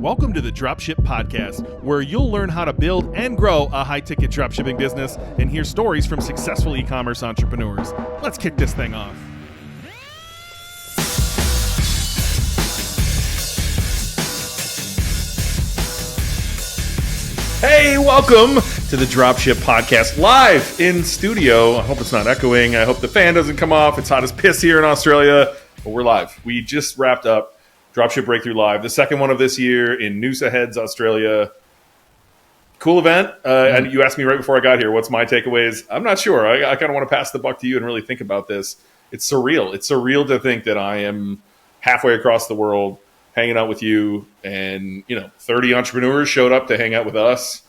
Welcome to the Dropship Podcast, where you'll learn how to build and grow a high-ticket dropshipping business and hear stories from successful e-commerce entrepreneurs. Let's kick this thing off. Hey, welcome to the Dropship Podcast, live in studio. I hope it's not echoing. I hope the fan doesn't come off. It's hot as piss here in Australia, but we're live. We just wrapped up Dropship Breakthru Live, the second one of this year in Noosa Australia. Cool event. And you asked me right before I got here, what's my takeaways? I'm not sure. I kind of want to pass the buck to you and really think about this. It's surreal. It's surreal to think that I am halfway across the world hanging out with you, and 30 entrepreneurs showed up to hang out with us.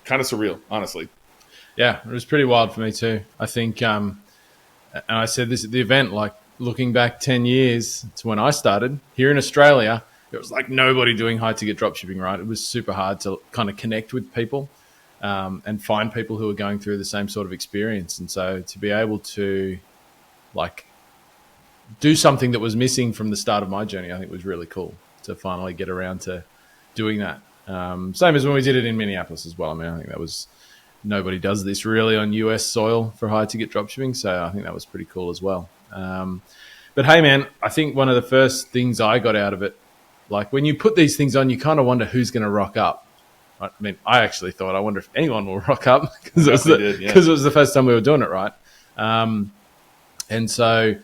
Kind of surreal, honestly. Yeah, it was pretty wild for me too. I think, and I said this at the event, like, looking back 10 years to when I started here in Australia, it was like nobody doing high-ticket dropshipping, right? It was super hard to kind of connect with people and find people who are going through the same sort of experience. And so to be able to, like, do something that was missing from the start of my journey, I think was really cool to finally get around to doing that. Same as when we did it in Minneapolis as well. I mean, I think that was, nobody does this really on US soil for high-ticket dropshipping, so I think that was pretty cool as well. But hey, man, I think one of the first things I got out of it, like when you put these things on, you kind of wonder who's going to rock up. I mean, I actually thought, I wonder if anyone will rock up because it was the first time we were doing it, right? And so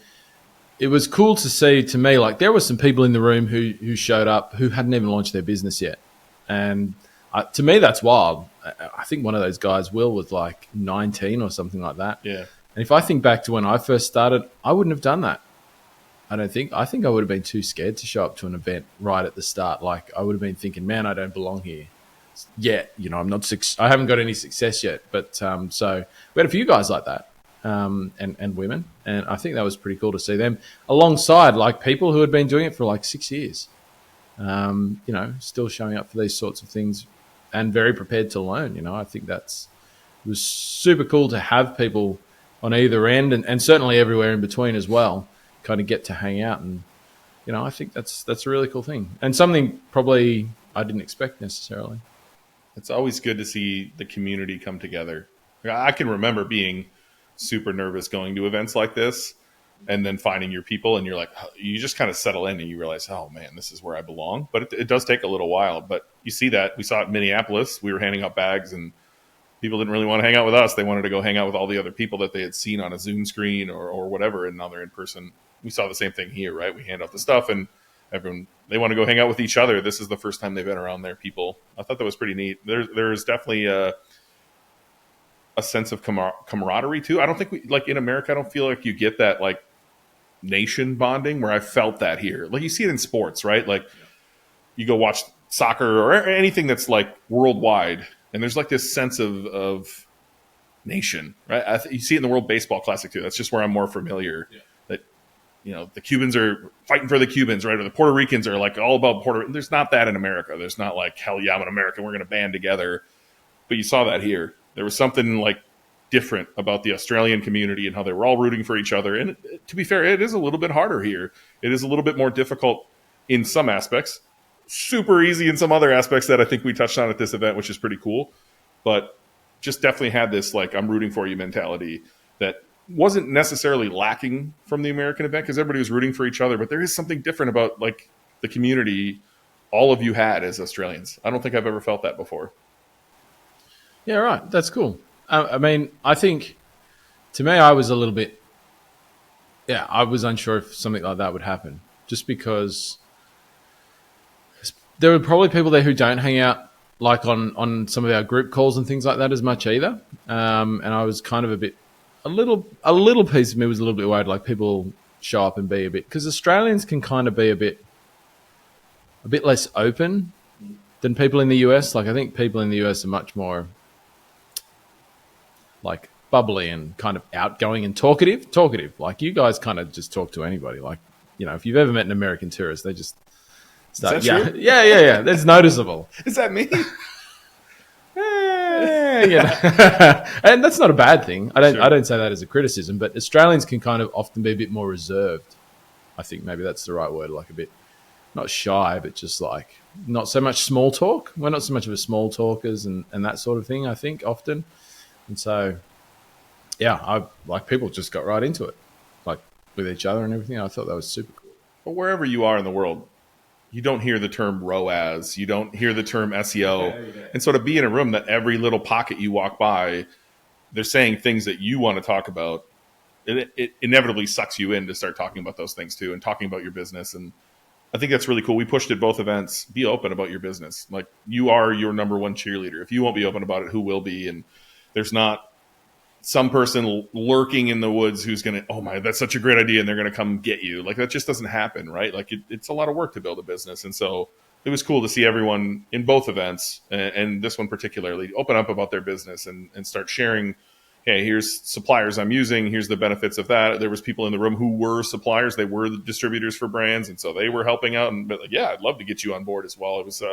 it was cool to see, to me, like there were some people in the room who showed up who hadn't even launched their business yet. And to me, that's wild. I think one of those guys, Will, was like 19 or something like that. Yeah. And if I think back to when I first started, I wouldn't have done that. I think I would have been too scared to show up to an event right at the start. Like I would have been thinking, man, I don't belong here yet. I haven't got any success yet. But so we had a few guys like that and women. And I think that was pretty cool to see them alongside like people who had been doing it for like 6 years, still showing up for these sorts of things and very prepared to learn. I think it was super cool to have people on either end and certainly everywhere in between as well, kind of get to hang out. And, I think that's a really cool thing and something probably I didn't expect necessarily. It's always good to see the community come together. I can remember being super nervous going to events like this and then finding your people and you're like, you just kind of settle in and you realize, oh man, this is where I belong. But it does take a little while, but you see that. We saw it in Minneapolis. We were handing out bags and people didn't really want to hang out with us. They wanted to go hang out with all the other people that they had seen on a Zoom screen or whatever, and now they're in person. We saw the same thing here, right? We hand out the stuff, and everyone, they want to go hang out with each other. This is the first time they've been around their people. I thought that was pretty neat. There's definitely a sense of camaraderie, too. I don't think like in America, I don't feel like you get that, like, nation bonding where I felt that here. Like, you see it in sports, right? Like, you go watch soccer or anything that's, like, worldwide, and there's like this sense of nation, right? You see it in the World Baseball Classic too. That's just where I'm more familiar. Yeah. That the Cubans are fighting for the Cubans, right? Or the Puerto Ricans are like all about Puerto Rico. There's not that in America. There's not like, hell yeah, I'm an American, we're going to band together. But you saw that here. There was something like different about the Australian community and how they were all rooting for each other. And to be fair, it is a little bit harder here. It is a little bit more difficult in some aspects. Super easy in some other aspects that I think we touched on at this event, which is pretty cool. But just definitely had this, like, I'm rooting for you mentality that wasn't necessarily lacking from the American event because everybody was rooting for each other. But there is something different about, like, the community all of you had as Australians. I don't think I've ever felt that before. Yeah, right. That's cool. I mean, I think, to me, I was a little bit, I was unsure if something like that would happen just because there were probably people there who don't hang out like on some of our group calls and things like that as much either. And I was kind of a little piece of me was a little bit worried, like people show up and be a bit, because Australians can kind of be a bit less open than people in the US. Like I think people in the US are much more like bubbly and kind of outgoing and talkative. Like you guys kind of just talk to anybody. Like, if you've ever met an American tourist, they just start. Is that true? Yeah. That's noticeable. Is that me? And that's not a bad thing. I don't say that as a criticism, but Australians can kind of often be a bit more reserved. I think maybe that's the right word, like a bit not shy, but just like not so much small talk. We're not so much of a small talkers and that sort of thing, I think, often. And so, yeah, I like people just got right into it, like with each other and everything. I thought that was super cool. But wherever you are in the world, you don't hear the term ROAS, you don't hear the term SEO. Yeah. And so to be in a room that every little pocket you walk by, they're saying things that you want to talk about, it inevitably sucks you in to start talking about those things too and talking about your business. And I think that's really cool. We pushed at both events. Be open about your business. Like, you are your number one cheerleader. If you won't be open about it, who will be? And there's not some person lurking in the woods who's going to, oh my, that's such a great idea, and they're going to come get you. Like, that just doesn't happen, right? Like, it's a lot of work to build a business. And so it was cool to see everyone in both events, and this one particularly, open up about their business and start sharing, hey, here's suppliers I'm using, here's the benefits of that. There was people in the room who were suppliers, they were the distributors for brands, and so they were helping out. And like, yeah, I'd love to get you on board as well. It was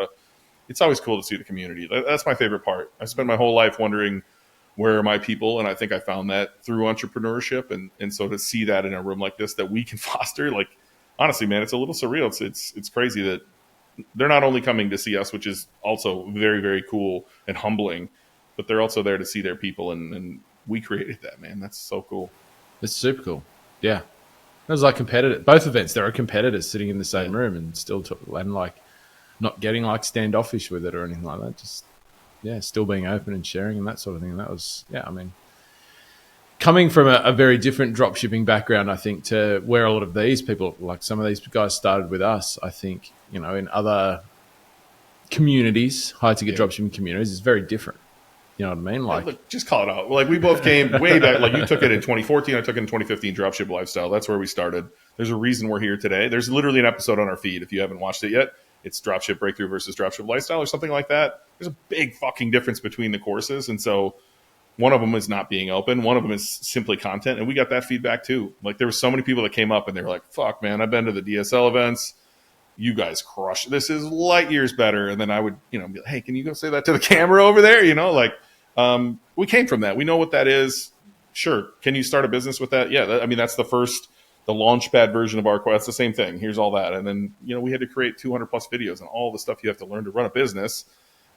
it's always cool to see the community. That's my favorite part. I spent my whole life wondering, where are my people? And I think I found that through entrepreneurship. And so to see that in a room like this that we can foster, like, honestly, man, it's a little surreal. It's crazy that they're not only coming to see us, which is also very, very cool and humbling, but they're also there to see their people. And we created that, man. That's so cool. It's super cool. Yeah. It was like competitive. Both events, there are competitors sitting in the same room and still and like not getting like standoffish with it or anything like that. Just, yeah, still being open and sharing and that sort of thing. And that was, yeah, I mean, coming from a very different dropshipping background, I think, to where a lot of these people, like some of these guys started with us, I think, you know, in other communities, high-ticket dropshipping communities, is very different. You know what I mean? Like, look, just call it out. Like, we both came way back. Like, you took it in 2014. I took it in 2015, Dropship Lifestyle. That's where we started. There's a reason we're here today. There's literally an episode on our feed if you haven't watched it yet. It's Dropship Breakthru versus Dropship Lifestyle or something like that. There's a big fucking difference between the courses. And so one of them is not being open. One of them is simply content. And we got that feedback too. Like, there were so many people that came up and they were like, fuck, man, I've been to the DSL events. You guys crush. This is light years better. And then I would, you know, be like, hey, can you go say that to the camera over there? You know, like, we came from that. We know what that is. Sure. Can you start a business with that? Yeah. I mean, that's the launchpad version of our course. That's the same thing. Here's all that. And then, you know, we had to create 200 plus videos and all the stuff you have to learn to run a business.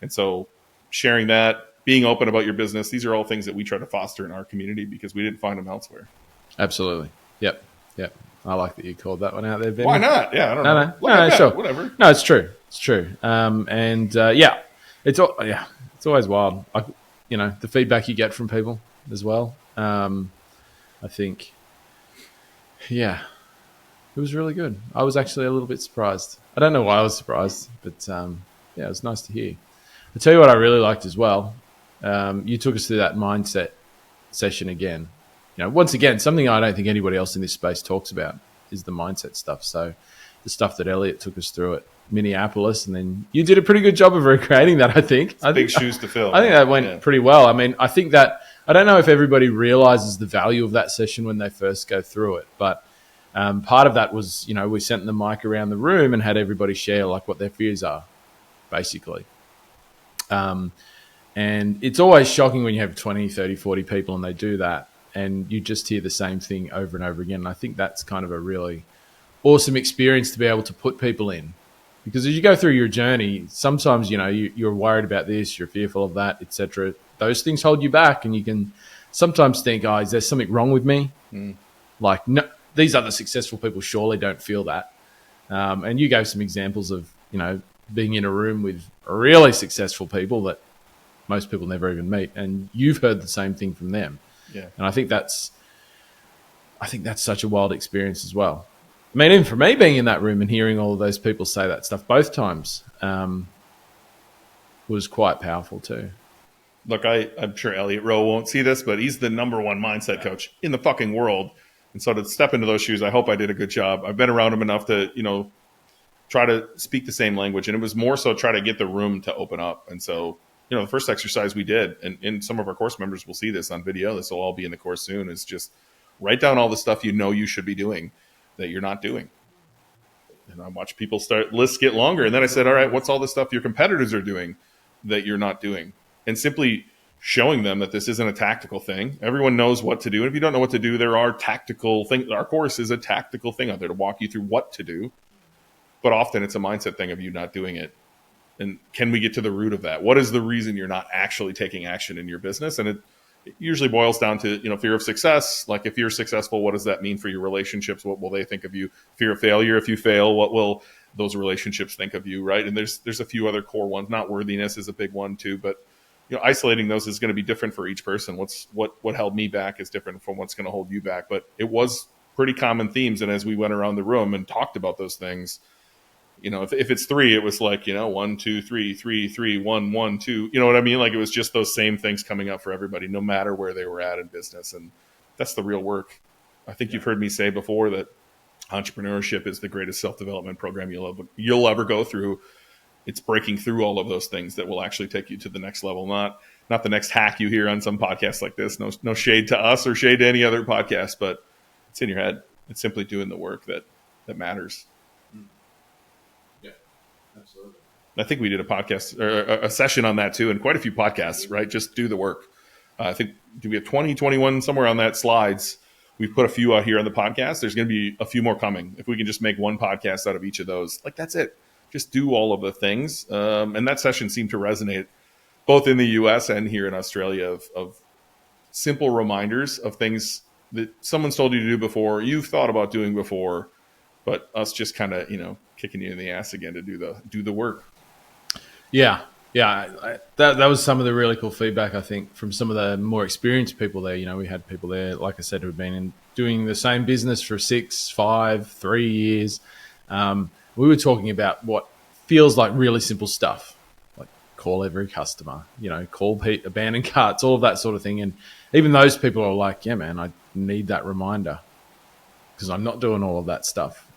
And so sharing that, being open about your business, these are all things that we try to foster in our community because we didn't find them elsewhere. Absolutely. Yep. I like that you called that one out there, Ben. Why not? Yeah, I don't know. No, sure. Whatever. No, it's true. It's true. Yeah, it's always wild. Like, you know, the feedback you get from people as well. I think, yeah, it was really good. I was actually a little bit surprised. I don't know why I was surprised, but yeah, it was nice to hear. I'll tell you what I really liked as well. You took us through that mindset session again. You know, once again, something I don't think anybody else in this space talks about is the mindset stuff. So the stuff that Elliot took us through at Minneapolis, and then you did a pretty good job of recreating that, I think. Big shoes to fill. I think that went pretty well. I mean, I think that, I don't know if everybody realizes the value of that session when they first go through it, but part of that was, you know, we sent the mic around the room and had everybody share like what their fears are, basically. And it's always shocking when you have 20, 30, 40 people and they do that and you just hear the same thing over and over again. And I think that's kind of a really awesome experience to be able to put people in. Because as you go through your journey, sometimes, you know, you're worried about this, you're fearful of that, etc. Those things hold you back, and you can sometimes think, oh, is there something wrong with me? Like, no, these other successful people surely don't feel that. And you gave some examples of, you know, being in a room with really successful people that most people never even meet, and you've heard the same thing from them. Yeah. And I think that's such a wild experience as well. I mean, even for me being in that room and hearing all of those people say that stuff both times was quite powerful too. Look, I'm sure Elliot Rowe won't see this, but he's the number one mindset coach in the fucking world. And so to step into those shoes, I hope I did a good job. I've been around him enough to, you know, try to speak the same language. And it was more so try to get the room to open up. And so, you know, the first exercise we did, and some of our course members will see this on video, this will all be in the course soon, is just write down all the stuff you know you should be doing that you're not doing. And I watch people lists get longer. And then I said, all right, what's all the stuff your competitors are doing that you're not doing? And simply showing them that this isn't a tactical thing. Everyone knows what to do. And if you don't know what to do, there are tactical things. Our course is a tactical thing out there to walk you through what to do. but often it's a mindset thing of you not doing it. And can we get to the root of that? What is the reason you're not actually taking action in your business? And it usually boils down to, fear of success. Like if you're successful, what does that mean for your relationships? What will they think of you? Fear of failure. If you fail, what will those relationships think of you? Right. And there's a few other core ones. Not worthiness is a big one too, but isolating those is going to be different for each person. What held me back is different from what's going to hold you back. But it was pretty common themes. And as we went around the room and talked about those things, if it's 3, it was like, 1, 2, 3, 3, 3, 1, 1, 2, you know what I mean? Like it was just those same things coming up for everybody, no matter where they were at in business. And that's the real work. I think you've heard me say before that entrepreneurship is the greatest self-development program you'll ever go through. It's breaking through all of those things that will actually take you to the next level, not the next hack you hear on some podcasts like this. No shade to us or shade to any other podcast, but it's in your head. It's simply doing the work that matters. Absolutely. I think we did a podcast or a session on that too, and quite a few podcasts, right? Just do the work. I think, do we have 20, 21, somewhere on that slides? We've put a few out here on the podcast. There's going to be a few more coming. If we can just make one podcast out of each of those, like that's it. Just do all of the things. And that session seemed to resonate both in the US and here in Australia of simple reminders of things that someone's told you to do before, you've thought about doing before, but us just kind of, kicking you in the ass again to do the work. Yeah. That was some of the really cool feedback, I think, from some of the more experienced people there. We had people there, like I said, who've been doing the same business for 6, 5, 3 years. We were talking about what feels like really simple stuff, like call every customer, call abandoned carts, all of that sort of thing. And even those people are like, yeah, man, I need that reminder because I'm not doing all of that stuff.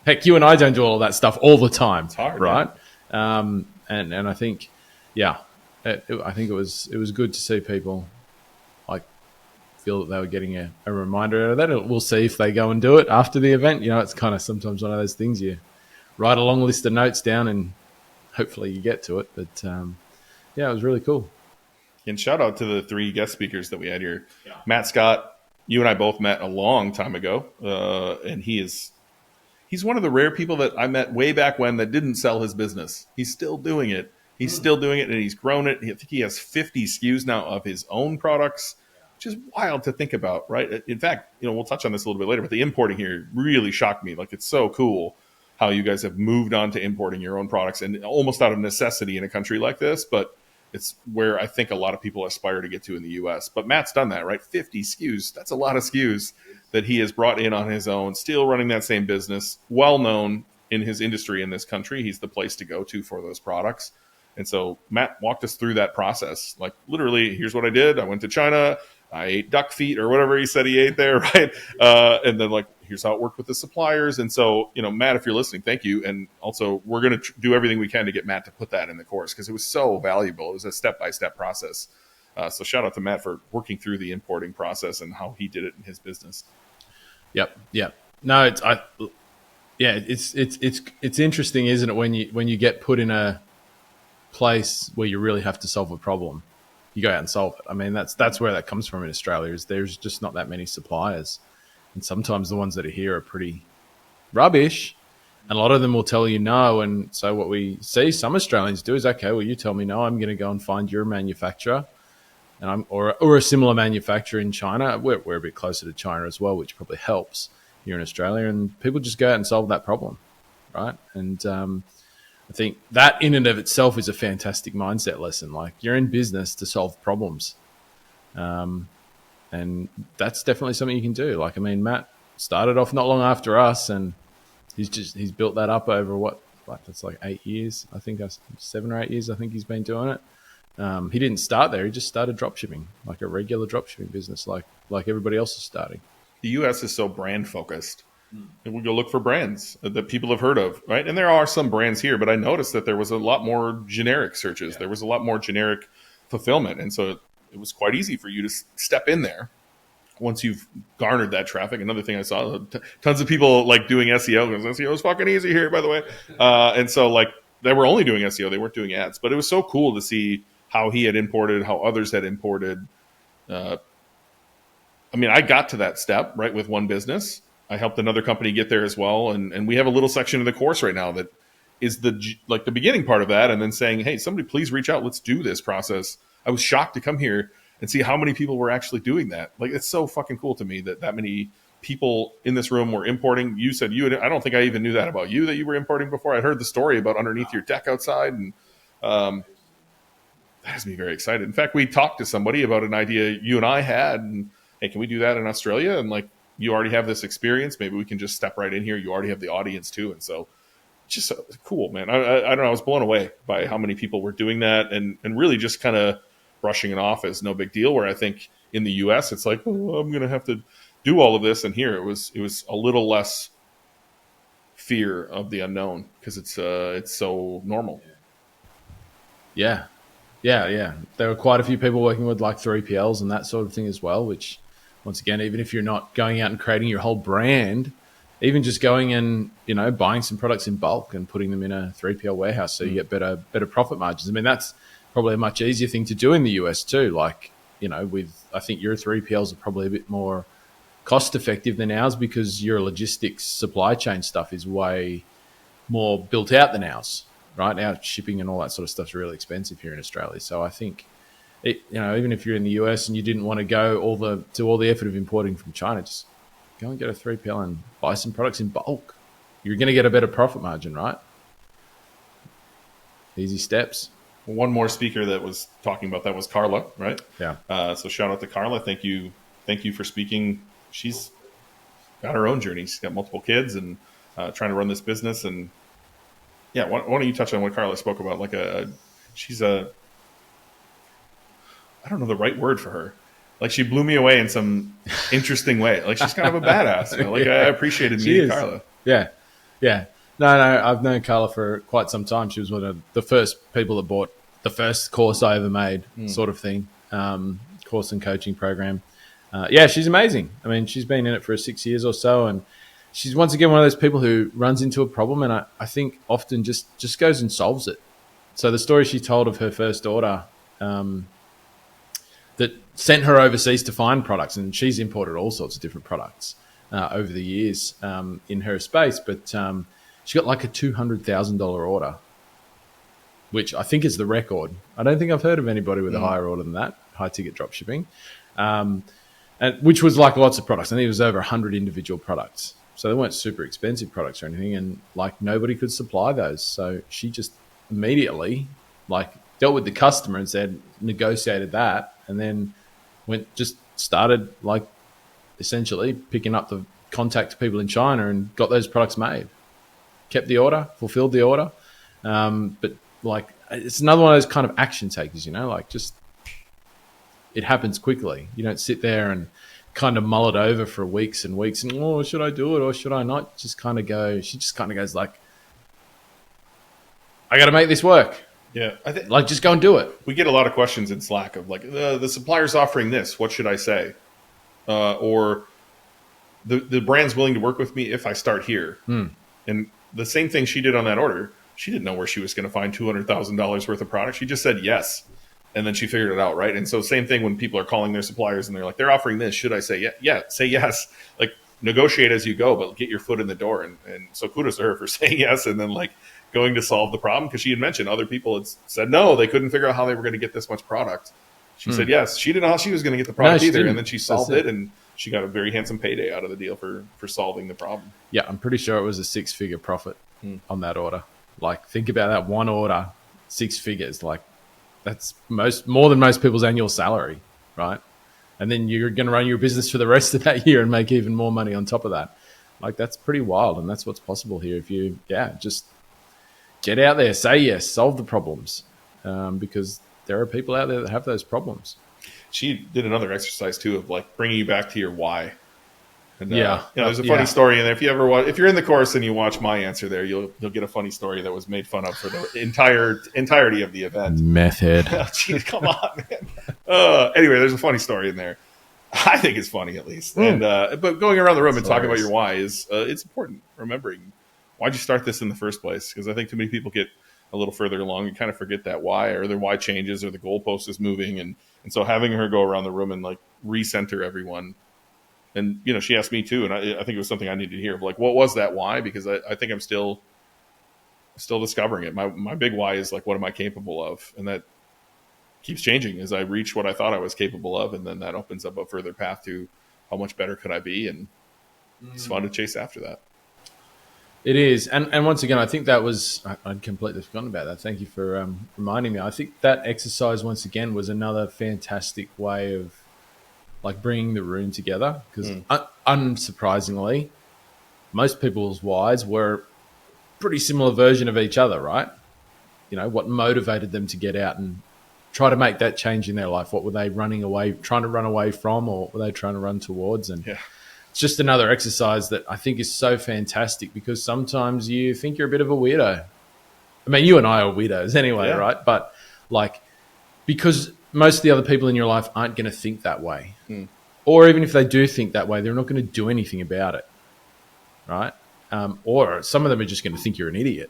Heck, you and I don't do all of that stuff all the time. It's hard, right? Yeah. And I think, I think it was good to see people like feel that they were getting a reminder out of that. We'll see if they go and do it after the event. It's kind of sometimes one of those things you write a long list of notes down and hopefully you get to it. But it was really cool. And shout out to the 3 guest speakers that we had here. Yeah. Matt Scott, you and I both met a long time ago, and he's one of the rare people that I met way back when that didn't sell his business. He's still doing it. He's still doing it, and he's grown it. I think he has 50 SKUs now of his own products, which is wild to think about, right? In fact, we'll touch on this a little bit later, but the importing here really shocked me. Like, it's so cool how you guys have moved on to importing your own products, and almost out of necessity in a country like this, but it's where I think a lot of people aspire to get to in the U.S. But Matt's done that, right? 50 SKUs. That's a lot of SKUs that he has brought in on his own, still running that same business, well-known in his industry in this country. He's the place to go to for those products. And so Matt walked us through that process. Like, literally, here's what I did. I went to China. I ate duck feet or whatever he said he ate there, right? And then, like, here's how it worked with the suppliers. And so, Matt, if you're listening, thank you. And also, we're going to do everything we can to get Matt to put that in the course because it was so valuable. It was a step-by-step process. So shout out to Matt for working through the importing process and how he did it in his business. Yep. No, it's interesting, isn't it? When you get put in a place where you really have to solve a problem, you go out and solve it. I mean, that's where that comes from in Australia. Is there's just not that many suppliers, and sometimes the ones that are here are pretty rubbish. And a lot of them will tell you no. And so what we see some Australians do is, okay, well, you tell me no, I'm going to go and find your manufacturer. And or a similar manufacturer in China. We're a bit closer to China as well, which probably helps here in Australia. And people just go out and solve that problem, right? And I think that in and of itself is a fantastic mindset lesson. Like, you're in business to solve problems, and that's definitely something you can do. Like, I mean, Matt started off not long after us, and he's built that up over that's like 8 years. I think 7 or 8 years. I think he's been doing it. He didn't start there. He just started dropshipping, like a regular dropshipping business, like everybody else is starting. The U.S. is so brand focused. And we go look for brands that people have heard of, right? And there are some brands here, but I noticed that there was a lot more generic searches. Yeah. There was a lot more generic fulfillment. And so it was quite easy for you to step in there once you've garnered that traffic. Another thing I saw, tons of people like doing SEO, because SEO is fucking easy here, by the way. And so, like, they were only doing SEO. They weren't doing ads. But it was so cool to see how he had imported, how others had imported. I mean, I got to that step, right, with one business. I helped another company get there as well. And we have a little section of the course right now that is the beginning part of that. And then saying, hey, somebody please reach out. Let's do this process. I was shocked to come here and see how many people were actually doing that. Like, it's so fucking cool to me that many people in this room were importing. You said I don't think I even knew that about you, that you were importing before. I'd heard the story about underneath your deck outside. And that has me very excited. In fact, we talked to somebody about an idea you and I had. And, hey, can we do that in Australia? And like, you already have this experience. Maybe we can just step right in here. You already have the audience too. And so just cool, man. I don't know. I was blown away by how many people were doing that and really just kind of brushing it off as no big deal. Where I think in the US, it's like, oh, I'm going to have to do all of this. And here it was a little less fear of the unknown because it's so normal. Yeah. There were quite a few people working with like 3PLs and that sort of thing as well, which once again, even if you're not going out and creating your whole brand, even just going and, buying some products in bulk and putting them in a 3PL warehouse so you get better profit margins. I mean, that's probably a much easier thing to do in the US too. Like, I think your 3PLs are probably a bit more cost effective than ours because your logistics supply chain stuff is way more built out than ours, right? Our shipping and all that sort of stuff is really expensive here in Australia. So I think, even if you're in the US and you didn't want to go all the effort of importing from China, just go and get a 3PL and buy some products in bulk. You're going to get a better profit margin, right? Easy steps. One more speaker that was talking about that was Carla, right? Yeah. So shout out to Carla. Thank you for speaking. She's got her own journey. She's got multiple kids and trying to run this business. And yeah, why don't you touch on what Carla spoke about? Like she's I don't know the right word for her. Like, she blew me away in some interesting way. Like, she's kind of a badass. Like, I appreciated meeting Carla. Yeah. No, I've known Carla for quite some time. She was one of the first people that bought the first course I ever made, sort of thing, course and coaching program. She's amazing. I mean, she's been in it for 6 years or so, and she's once again one of those people who runs into a problem, and I think often just goes and solves it. So the story she told of her first order that sent her overseas to find products, and she's imported all sorts of different products over the years in her space, but she got like a $200,000 order, which I think is the record. I don't think I've heard of anybody with a higher order than that, high ticket drop shipping, and which was like lots of products. I think it was over 100 individual products. So they weren't super expensive products or anything, and like nobody could supply those. So she just immediately like dealt with the customer and said, negotiated that, and then started like essentially picking up the contact to people in China and got those products made. Kept the order, fulfilled the order. But like, it's another one of those kind of action takers, like just, it happens quickly. You don't sit there and kind of mull it over for weeks and weeks and, oh, should I do it or should I not? She just kind of goes like, I got to make this work. Yeah. Like, just go and do it. We get a lot of questions in Slack of like, the supplier's offering this, what should I say? Or the brand's willing to work with me if I start here. And the same thing she did on that order. She didn't know where she was going to find $200,000 worth of product. She just said yes. And then she figured it out, right? And so same thing when people are calling their suppliers and they're like, they're offering this. Should I say yeah? Say yes. Like, negotiate as you go, but get your foot in the door. And so kudos to her for saying yes and then like going to solve the problem, because she had mentioned other people had said no, they couldn't figure out how they were going to get this much product. She said yes. She didn't know how she was going to get the product either. Didn't. And then she solved it, and she got a very handsome payday out of the deal for solving the problem. Yeah, I'm pretty sure it was a 6-figure profit on that order. Like, think about that one order, 6 figures. Like, that's more than most people's annual salary, right? And then you're going to run your business for the rest of that year and make even more money on top of that. Like, that's pretty wild, and that's what's possible here if you, just get out there, say yes, solve the problems, because there are people out there that have those problems. She did another exercise too of like bringing you back to your why. And, yeah, there's a funny story in there. If you're in the course and you watch my answer there, you'll get a funny story that was made fun of for the entirety of the event. Method. Geez, come on, man. Anyway, there's a funny story in there. I think it's funny, at least. And but going around the room and talking about your why is it's important. Remembering why'd you start this in the first place? Because I think too many people get a little further along and kind of forget that why, or their why changes, or the goalpost is moving, and so having her go around the room and like recenter everyone And, she asked me too. And I think it was something I needed to hear. Like, what was that why? Because I think I'm still discovering it. My big why is like, what am I capable of? And that keeps changing as I reach what I thought I was capable of. And then that opens up a further path to how much better could I be? And it's fun to chase after that. It is. And once again, I think that was, I'd completely forgotten about that. Thank you for reminding me. I think that exercise, once again, was another fantastic way of like bringing the room together. Because unsurprisingly, most people's whys were a pretty similar version of each other, right? What motivated them to get out and try to make that change in their life? What were they trying to run away from, or were they trying to run towards? And it's just another exercise that I think is so fantastic, because sometimes you think you're a bit of a weirdo. I mean, you and I are weirdos anyway, right? But like, because most of the other people in your life aren't going to think that way. Or even if they do think that way, they're not going to do anything about it, right? Or some of them are just going to think you're an idiot.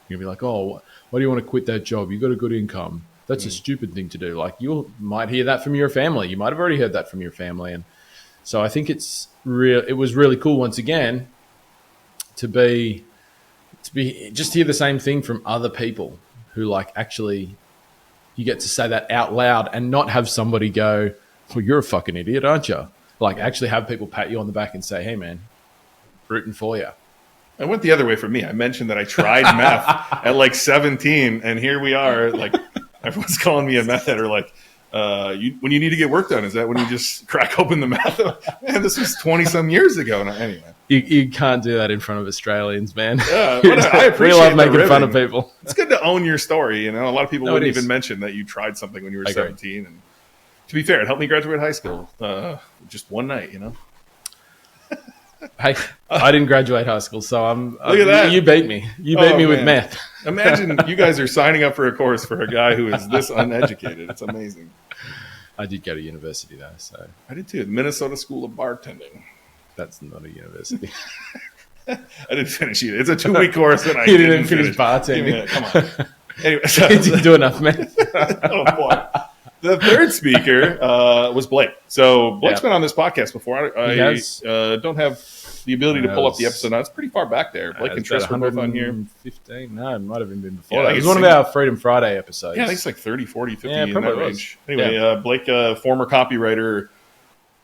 You're going to be like, oh, why do you want to quit that job? You got a good income. That's a stupid thing to do. Like, you might hear that from your family. You might have already heard that from your family. And so I think it was really cool, once again, to be just hear the same thing from other people who like actually you get to say that out loud and not have somebody go, well, you're a fucking idiot, aren't you? Like, actually have people pat you on the back and say, hey man, rooting for you. I went the other way for me. I mentioned that I tried meth at like 17, and here we are. Like, everyone's calling me a meth head, or like, when you need to get work done, is that when you just crack open the meth? Man, this was 20 some years ago. Anyway, you can't do that in front of Australians, man. Yeah, I appreciate. We love making fun of people. It's good to own your story. A lot of people wouldn't even mention that you tried something when you were 17. And to be fair, it helped me graduate high school. Just one night, Hey, I didn't graduate high school, so Look at that. You beat me. You beat me with meth. Imagine you guys are signing up for a course for a guy who is this uneducated. It's amazing. I did go to university though, so I did too. Minnesota School of Bartending. That's not a university. I didn't finish either. It's a 2-week course, and I you didn't finish bartending. Come on. Anyway, you didn't do enough meth. Oh boy. The third speaker was Blake. So Blake's been on this podcast before. I don't have the ability to pull up the episode now. It's pretty far back there. Blake and Tris were both on here. 15? No, it might have been before that. It was one of our Freedom Friday episodes. Yeah, I think it's like 30, 40, 50 in that was. range. Anyway, Blake, former copywriter,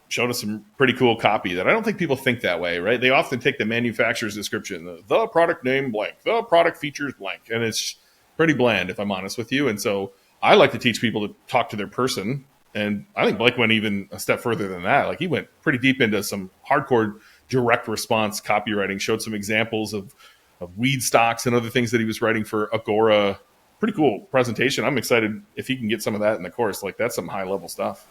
showed us some pretty cool copy that I don't think people think that way, right? They often take the manufacturer's description, the product name blank, the product features blank, and it's pretty bland, if I'm honest with you. And so I like to teach people to talk to their person, and I think Blake went even a step further than that. Like, he went pretty deep into some hardcore direct response copywriting, showed some examples of weed stocks and other things that he was writing for Agora. Pretty cool presentation. I'm excited if he can get some of that in the course. Like, that's some high level stuff.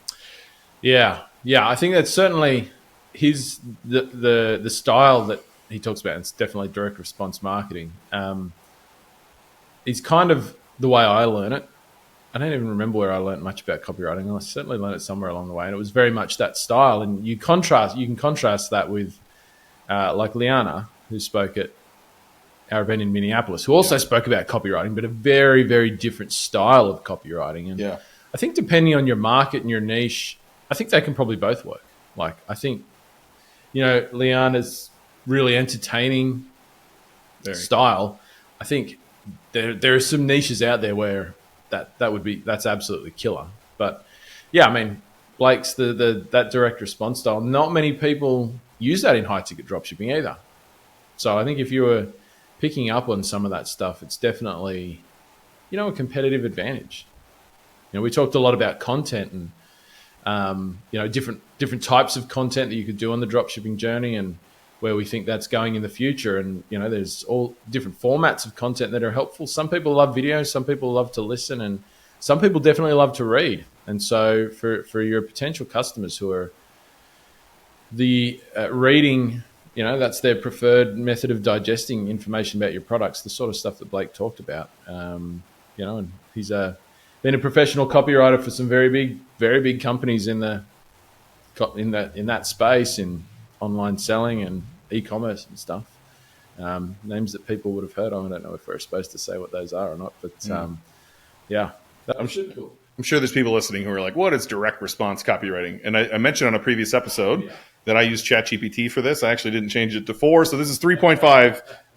Yeah. I think that's certainly the style that he talks about. It's definitely direct response marketing. It's kind of the way I learn it. I don't even remember where I learned much about copywriting. I certainly learned it somewhere along the way, and it was very much that style. And you can contrast that with like Liana, who spoke at our event in Minneapolis, who also spoke about copywriting, but a very, very different style of copywriting. And I think depending on your market and your niche, I think they can probably both work. Like, I think, Liana's really entertaining style. I think there are some niches out there where that's absolutely killer. But yeah, I mean, Blake's that direct response style. Not many people use that in high ticket dropshipping either. So I think if you were picking up on some of that stuff, it's definitely, a competitive advantage. We talked a lot about content and different types of content that you could do on the dropshipping journey, and where we think that's going in the future. And, there's all different formats of content that are helpful. Some people love video, some people love to listen, and some people definitely love to read. And so for your potential customers who are reading, that's their preferred method of digesting information about your products, the sort of stuff that Blake talked about. And he's been a professional copywriter for some very big companies in that space, in online selling and e-commerce and stuff. Names that people would have heard of. I don't know if we're supposed to say what those are or not, but I'm sure there's people listening who are like, what is direct response copywriting? And I mentioned on a previous episode that I use ChatGPT for this. I actually didn't change it to 4, so this is 3.5.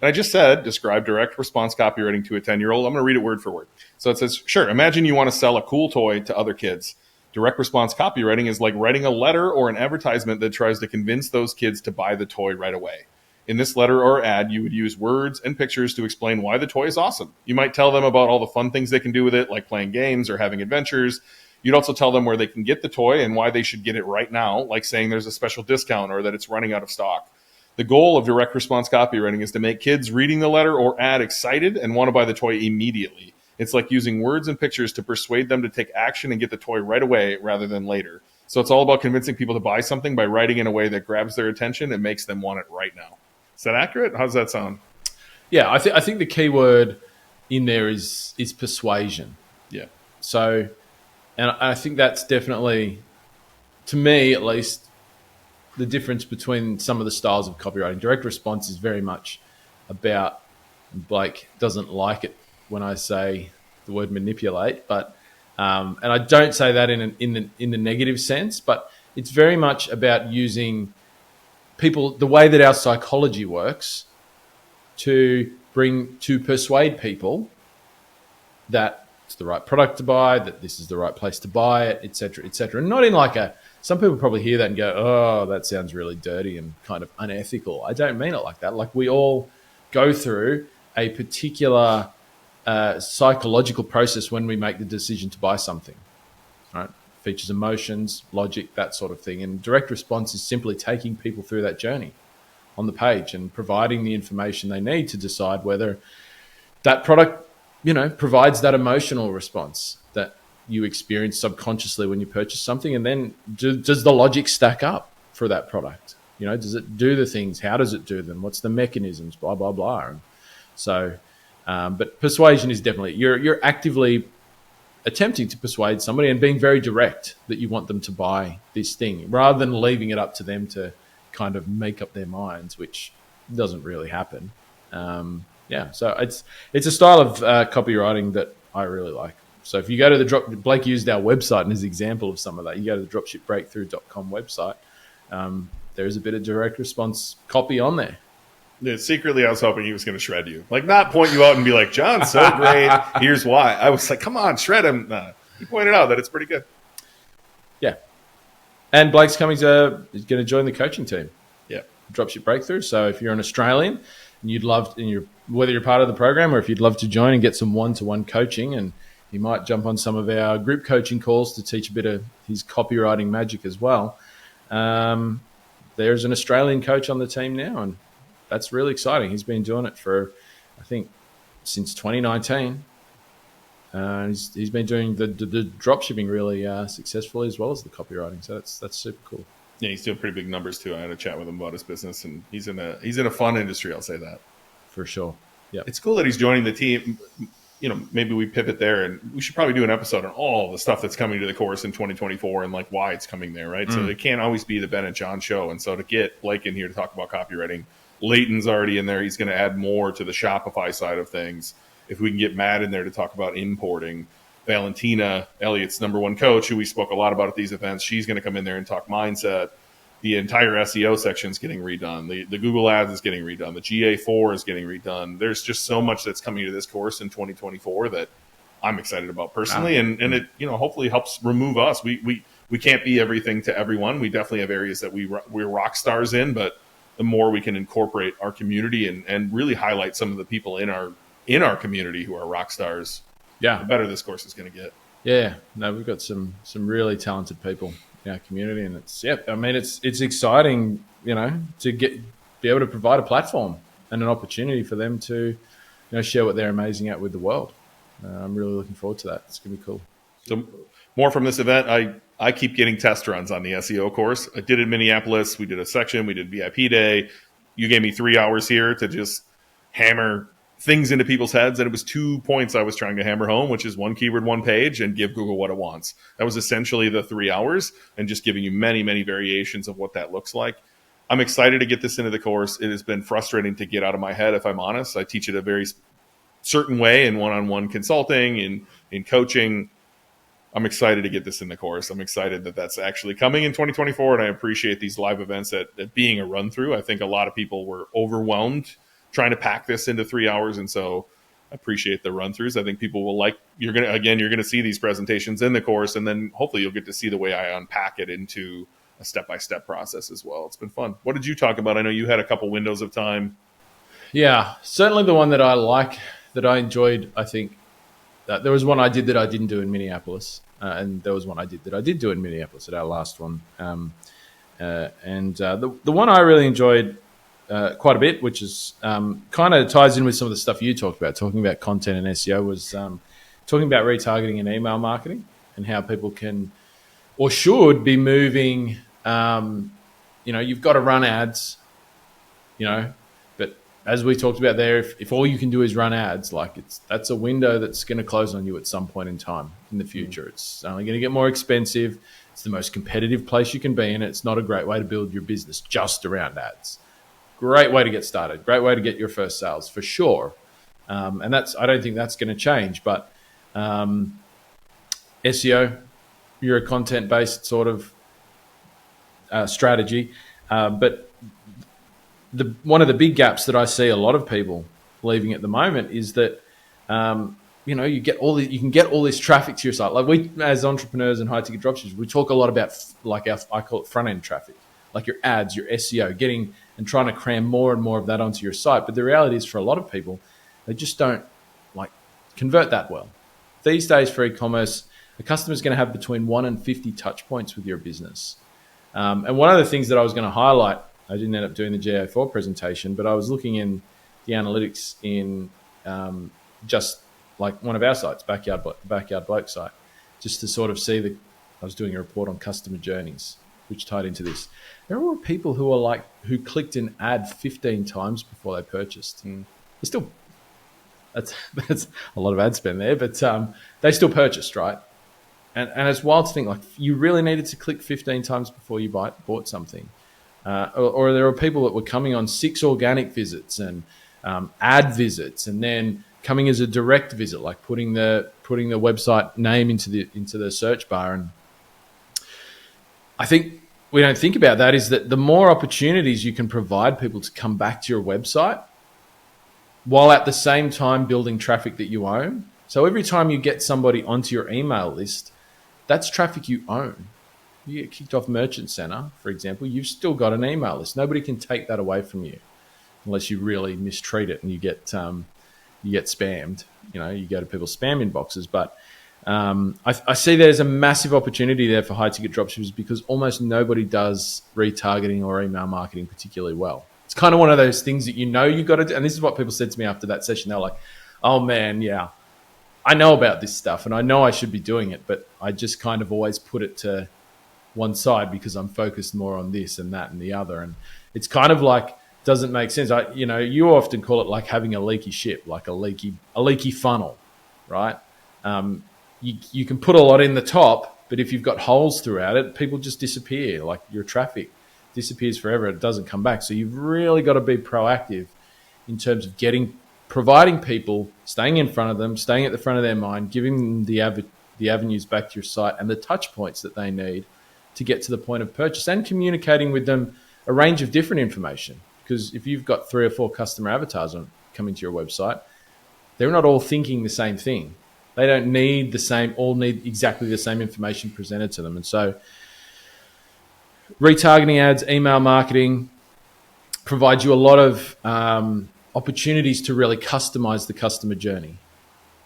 And I just said, describe direct response copywriting to a 10-year-old. I'm going to read it word for word. So it says, sure, imagine you want to sell a cool toy to other kids. Direct response copywriting is like writing a letter or an advertisement that tries to convince those kids to buy the toy right away. In this letter or ad, you would use words and pictures to explain why the toy is awesome. You might tell them about all the fun things they can do with it, like playing games or having adventures. You'd also tell them where they can get the toy and why they should get it right now, like saying there's a special discount or that it's running out of stock. The goal of direct response copywriting is to make kids reading the letter or ad excited and want to buy the toy immediately. It's like using words and pictures to persuade them to take action and get the toy right away rather than later. So it's all about convincing people to buy something by writing in a way that grabs their attention and makes them want it right now. Is that accurate? How does that sound? Yeah, I think the key word in there is persuasion. Yeah. So, and I think that's definitely, to me at least, the difference between some of the styles of copywriting. Direct response is very much about, Blake doesn't like it when I say the word manipulate, but and I don't say that in the negative sense, but it's very much about using people, the way that our psychology works, to persuade people that it's the right product to buy, that this is the right place to buy it, etc., etc. And not in like some people probably hear that and go, oh, that sounds really dirty and kind of unethical. I don't mean it like that. Like, we all go through a particular psychological process when we make the decision to buy something, right? Features emotions, logic, that sort of thing. And direct response is simply taking people through that journey on the page and providing the information they need to decide whether that product, provides that emotional response that you experience subconsciously when you purchase something. And then does the logic stack up for that product? Does it do the things? How does it do them? What's the mechanisms? Blah, blah, blah. And so, but persuasion is definitely, you're actively attempting to persuade somebody and being very direct that you want them to buy this thing, rather than leaving it up to them to kind of make up their minds, which doesn't really happen. So it's a style of copywriting that I really like. So if you go to Blake used our website as an example of some of that. You go to the dropshipbreakthru.com website. There's a bit of direct response copy on there. Yeah, secretly, I was hoping he was going to shred you. Like, not point you out and be like, John's so great, here's why. I was like, come on, shred him. He pointed out that it's pretty good. Yeah. And Blake's he's going to join the coaching team. Yeah. Dropship Breakthru. So if you're an Australian and whether you're part of the program or if you'd love to join and get some one-to-one coaching, and he might jump on some of our group coaching calls to teach a bit of his copywriting magic as well. There's an Australian coach on the team now, and that's really exciting. He's been doing it for, I think, since 2019. He's been doing the dropshipping really successfully, as well as the copywriting. So that's super cool. Yeah, he's doing pretty big numbers too. I had a chat with him about his business, and he's in a fun industry. I'll say that for sure. Yeah, it's cool that he's joining the team. Maybe we pivot there, and we should probably do an episode on all the stuff that's coming to the course in 2024 and like why it's coming there, right? So it can't always be the Ben and John show. And so to get Blake in here to talk about copywriting, Leighton's already in there. He's going to add more to the Shopify side of things. If we can get Matt in there to talk about importing, Valentina, Elliot's number one coach, who we spoke a lot about at these events, she's going to come in there and talk mindset. The entire SEO section is getting redone. The Google Ads is getting redone. The GA4 is getting redone. There's just so much that's coming to this course in 2024 that I'm excited about personally, and it hopefully helps remove us. We can't be everything to everyone. We definitely have areas that we're rock stars in, but the more we can incorporate our community and really highlight some of the people in our community who are rock stars, the better this course is going to get. Yeah, no, we've got some really talented people in our community, and it's exciting, to be able to provide a platform and an opportunity for them to, share what they're amazing at with the world. I'm really looking forward to that. It's going to be cool. So more from this event, I keep getting test runs on the SEO course. I did it in Minneapolis. We did a section. We did VIP day. You gave me 3 hours here to just hammer things into people's heads, and it was 2 points I was trying to hammer home, which is one keyword, one page, and give Google what it wants. That was essentially the 3 hours, and just giving you many, many variations of what that looks like. I'm excited to get this into the course. It has been frustrating to get out of my head, if I'm honest. I teach it a very certain way in one-on-one consulting, in coaching. I'm excited to get this in the course. I'm excited that that's actually coming in 2024, and I appreciate these live events at being a run through. I think a lot of people were overwhelmed trying to pack this into 3 hours, and so I appreciate the run throughs. I think people will like. You're gonna see these presentations in the course, and then hopefully you'll get to see the way I unpack it into a step-by-step process as well. It's been fun. What did you talk about? I know you had a couple windows of time. Yeah, certainly the one that I enjoyed. I think there was one I did that I didn't do in Minneapolis, and there was one I did that I did do in Minneapolis at our last one. The one I really enjoyed quite a bit, which is kind of ties in with some of the stuff you talked about, talking about content and SEO, was talking about retargeting and email marketing and how people can or should be moving. You've got to run ads, but as we talked about there, if all you can do is run ads, that's a window that's going to close on you at some point in time in the future. It's only going to get more expensive. It's the most competitive place you can be in. It's not a great way to build your business just around ads. Great way to get started. Great way to get your first sales for sure. And I don't think that's going to change. But SEO, you're a content-based sort of strategy, but one of the big gaps that I see a lot of people leaving at the moment is that you can get all this traffic to your site. Like we, as entrepreneurs and high ticket dropshippers, we talk a lot about I call it front end traffic, like your ads, your SEO, getting and trying to cram more and more of that onto your site. But the reality is, for a lot of people, they just don't convert that well. These days for e-commerce, a customer is going to have between 1 and 50 touch points with your business. And one of the things that I was going to highlight, I didn't end up doing the GA4 presentation, but I was looking in the analytics in just like one of our sites, Backyard Bloke site, just to sort of see I was doing a report on customer journeys, which tied into this. There were people who clicked an ad 15 times before they purchased. That's a lot of ad spend there, but they still purchased, right? And it's wild to think, you really needed to click 15 times before you bought something. Or there were people that were coming on 6 organic visits and ad visits, and then coming as a direct visit, like putting the website name into the search bar. And I think we don't think about that, is that the more opportunities you can provide people to come back to your website, while at the same time building traffic that you own. So every time you get somebody onto your email list, that's traffic you own. You get kicked off Merchant Center, for example, you've still got an email list. Nobody can take that away from you unless you really mistreat it and you get spammed. You go to people's spam inboxes. But I see there's a massive opportunity there for high ticket dropshippers, because almost nobody does retargeting or email marketing particularly well. It's kind of one of those things that you got to do. And this is what people said to me after that session. They're like, oh man, yeah, I know about this stuff and I know I should be doing it, but I just kind of always put it to one side because I'm focused more on this and that and the other. And it's kind of doesn't make sense. You often call it like having a leaky ship, like a leaky funnel, right? You can put a lot in the top, but if you've got holes throughout it, people just disappear. Like your traffic disappears forever. It doesn't come back. So you've really got to be proactive in terms of providing people, staying in front of them, staying at the front of their mind, giving them the avenues back to your site and the touch points that they need to get to the point of purchase, and communicating with them a range of different information. Because if you've got 3 or 4 customer avatars coming to your website, they're not all thinking the same thing. They don't need all need exactly the same information presented to them. And so retargeting ads, email marketing provides you a lot of opportunities to really customize the customer journey.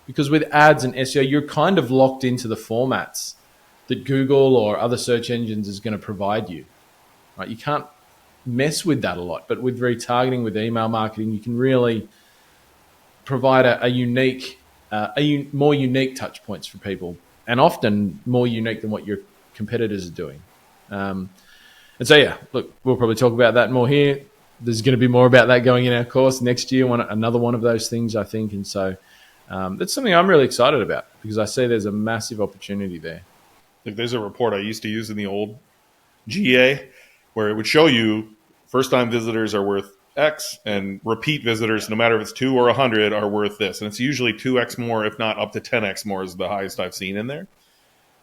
Because with ads and SEO, you're kind of locked into the formats that Google or other search engines is going to provide you. Right? You can't mess with that a lot. But with retargeting, with email marketing, you can really provide more unique touch points for people, and often more unique than what your competitors are doing. And so, yeah, look, we'll probably talk about that more here. There's going to be more about that going in our course next year, another one of those things, I think. And so that's something I'm really excited about, because I see there's a massive opportunity there. There's a report I used to use in the old GA where it would show you first-time visitors are worth X, and repeat visitors, no matter if it's 2 or 100, are worth this. And it's usually 2X more, if not up to 10X more is the highest I've seen in there.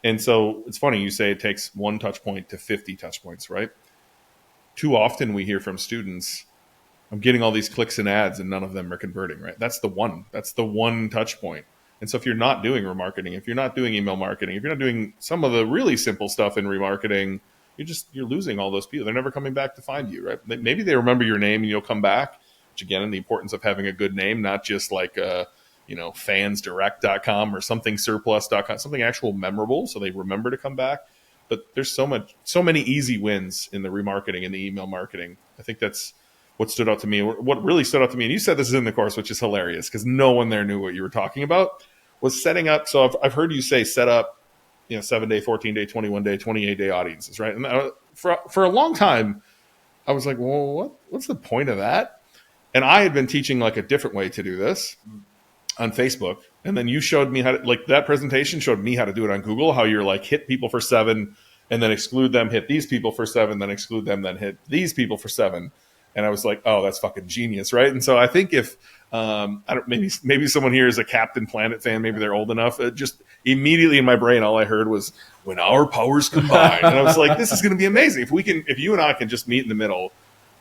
And so it's funny, you say it takes one touch point to 50 touch points, right? Too often we hear from students, I'm getting all these clicks and ads and none of them are converting, right? That's the one touch point. And so if you're not doing remarketing, if you're not doing email marketing, if you're not doing some of the really simple stuff in remarketing, you're losing all those people. They're never coming back to find you, right? Maybe they remember your name and you'll come back, which again, the importance of having a good name, not just like fansdirect.com or something surplus.com, something actual memorable so they remember to come back. But there's so many easy wins in the remarketing and the email marketing. I think that's what stood out to me. What really stood out to me, and you said this is in the course, which is hilarious because no one there knew what you were talking about, was setting up. So I've heard you say set up, 7-day, 14-day, 21-day, 28-day audiences, right? And for a long time, I was like, well, what's the point of that? And I had been teaching like a different way to do this on Facebook. And then you showed me how to, like that presentation showed me how to do it on Google, how you're like hit people for 7 and then exclude them, hit these people for 7, then exclude them, then hit these people for 7. And I was like, oh, that's fucking genius, right? And so I think if maybe someone here is a Captain Planet fan, maybe they're old enough. Just immediately in my brain, all I heard was "when our powers combine," and I was like, this is going to be amazing. If you and I can just meet in the middle,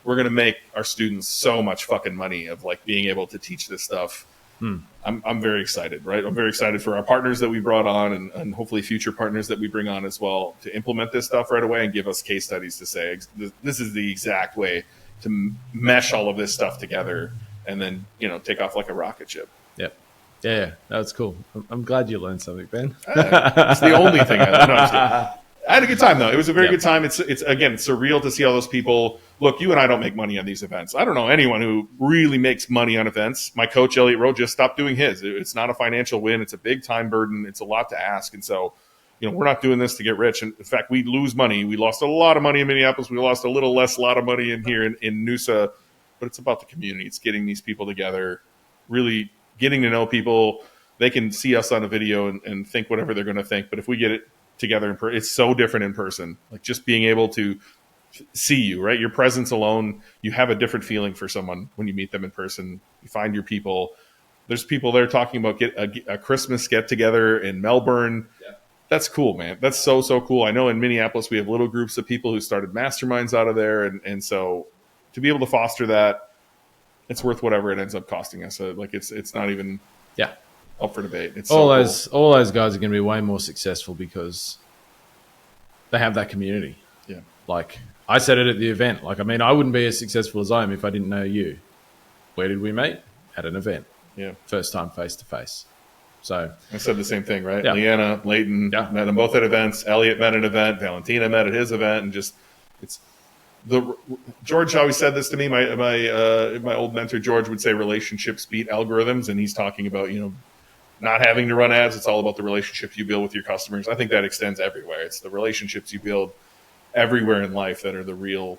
we're going to make our students so much fucking money of like being able to teach this stuff. I'm very excited, right? I'm very excited for our partners that we brought on and hopefully future partners that we bring on as well to implement this stuff right away and give us case studies to say this is the exact way to mesh all of this stuff together and then, take off like a rocket ship. Yep. Yeah, that's cool. I'm glad you learned something, Ben. It's the only thing I had a good time, though. It was a very good time. It's again, surreal to see all those people. Look, you and I don't make money on these events. I don't know anyone who really makes money on events. My coach, Elliot Rowe, just stopped doing his. It's not a financial win. It's a big time burden. It's a lot to ask. And so, we're not doing this to get rich. And in fact, we lose money. We lost a lot of money in Minneapolis. We lost a lot of money in here in Noosa. But it's about the community. It's getting these people together, really getting to know people. They can see us on a video and think whatever they're going to think. But if we get it together, it's so different in person. Like just being able to see you, right? Your presence alone, you have a different feeling for someone when you meet them in person. You find your people. There's people there talking about a Christmas get together in Melbourne. Yeah. That's cool, man. That's so cool. I know in Minneapolis we have little groups of people who started masterminds out of there, and so to be able to foster that, it's worth whatever it ends up costing us. It's not even up for debate. It's all those guys are going to be way more successful because they have that community. Yeah. Like I said it at the event. I wouldn't be as successful as I am if I didn't know you. Where did we meet? At an event. Yeah. First time face to face. So I said the same thing, right? Yeah. Leanna, Leighton, met them both at events. Elliot met at an event. Valentina met at his event, and just George always said this to me. My old mentor George would say relationships beat algorithms, and he's talking about not having to run ads. It's all about the relationships you build with your customers. I think that extends everywhere. It's the relationships you build everywhere in life that are the real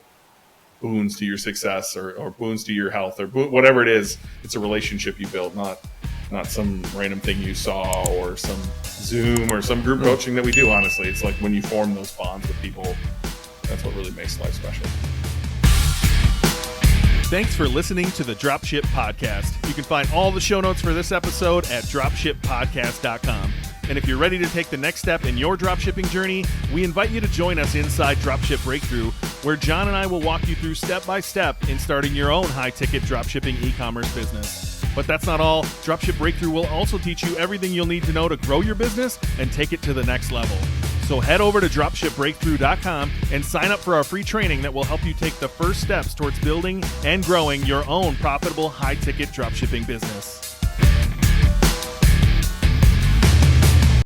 boons to your success or boons to your health or whatever it is. It's a relationship you build, not some random thing you saw or some Zoom or some group coaching that we do. Honestly, it's like when you form those bonds with people, that's what really makes life special. Thanks for listening to the Dropship Podcast. You can find all the show notes for this episode at dropshippodcast.com. And if you're ready to take the next step in your dropshipping journey, we invite you to join us inside Dropship Breakthru, where John and I will walk you through step by step in starting your own high-ticket dropshipping e-commerce business. But that's not all. Dropship Breakthru will also teach you everything you'll need to know to grow your business and take it to the next level. So head over to dropshipbreakthru.com and sign up for our free training that will help you take the first steps towards building and growing your own profitable high-ticket dropshipping business.